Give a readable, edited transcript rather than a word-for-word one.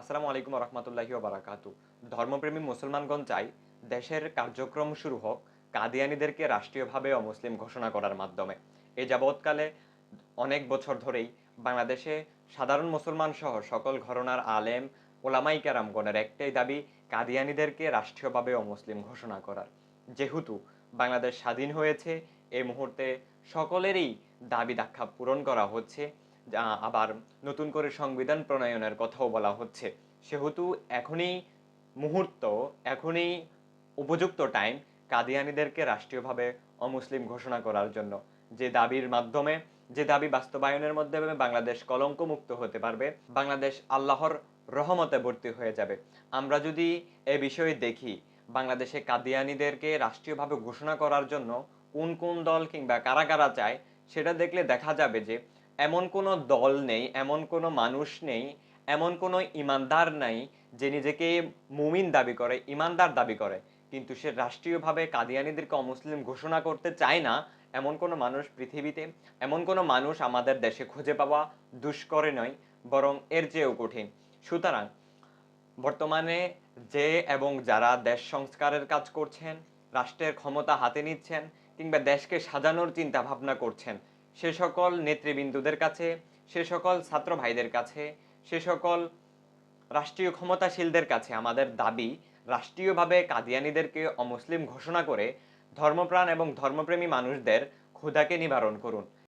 আসসালামু আলাইকুম রহমতুল্লাহি বারাকাতু। ধর্মপ্রেমী মুসলমানগণ চাই দেশের কার্যক্রম শুরু হোক কাদিয়ানীদেরকে রাষ্ট্রীয়ভাবে অমুসলিম ঘোষণা করার মাধ্যমে। এ যাবৎকালে অনেক বছর ধরেই বাংলাদেশে সাধারণ মুসলমান সহ সকল ঘরানার আলেম ওলামাই কেরামগণের একটাই দাবি কাদিয়ানীদেরকে রাষ্ট্রীয়ভাবে অমুসলিম ঘোষণা করার। যেহেতু বাংলাদেশ স্বাধীন হয়েছে, এই মুহূর্তে সকলেরই দাবি দাক্ষা পূরণ করা হচ্ছে, আবার নতুন করে সংবিধান প্রণয়নের কথাও বলা হচ্ছে। সেহেতু এখনই মুহূর্ত, এখনই উপযুক্ত টাইম কাদিয়ানীদেরকে রাষ্ট্রীয়ভাবে অমুসলিম ঘোষণা করার জন্য। যে দাবির মাধ্যমে, যে দাবি বাস্তবায়নের মাধ্যমে বাংলাদেশ কলঙ্ক মুক্ত হতে পারবে, বাংলাদেশ আল্লাহর রহমতে ভর্তি হয়ে যাবে। আমরা যদি এ বিষয়ে দেখি, বাংলাদেশে কাদিয়ানীদেরকে রাষ্ট্রীয়ভাবে ঘোষণা করার জন্য কোন কোন দল কিংবা কারা কারা চায়, সেটা দেখলে দেখা যাবে যে এমন কোনো দল নেই, এমন কোনো মানুষ নেই, এমন কোনো ইমানদার নাই যে নিজেকে মুমিন দাবি করে, ইমানদার দাবি করে, কিন্তু সে রাষ্ট্রীয়ভাবে কাদিয়ানীদেরকে অমুসলিম ঘোষণা করতে চায় না। এমন কোনো মানুষ পৃথিবীতে, এমন কোনো মানুষ আমাদের দেশে খুঁজে পাওয়া দুষ্করে নয়, বরং এর চেয়েও কঠিন। সুতরাং বর্তমানে যে এবং যারা দেশ সংস্কারের কাজ করছেন, রাষ্ট্রের ক্ষমতা হাতে নিচ্ছেন, কিংবা দেশকে সাজানোর চিন্তা ভাবনা করছেন, সে সকল নেতৃবৃন্দুদের কাছে, সে সকল ছাত্র ভাইদের কাছে, সে সকল রাষ্ট্রীয় ক্ষমতাশীলদের কাছে আমাদের দাবি, রাষ্ট্রীয়ভাবে কাদিয়ানীদেরকে অমুসলিম ঘোষণা করে ধর্মপ্রাণ এবং ধর্মপ্রেমী মানুষদের ক্ষুধাকে নিবারণ করুন।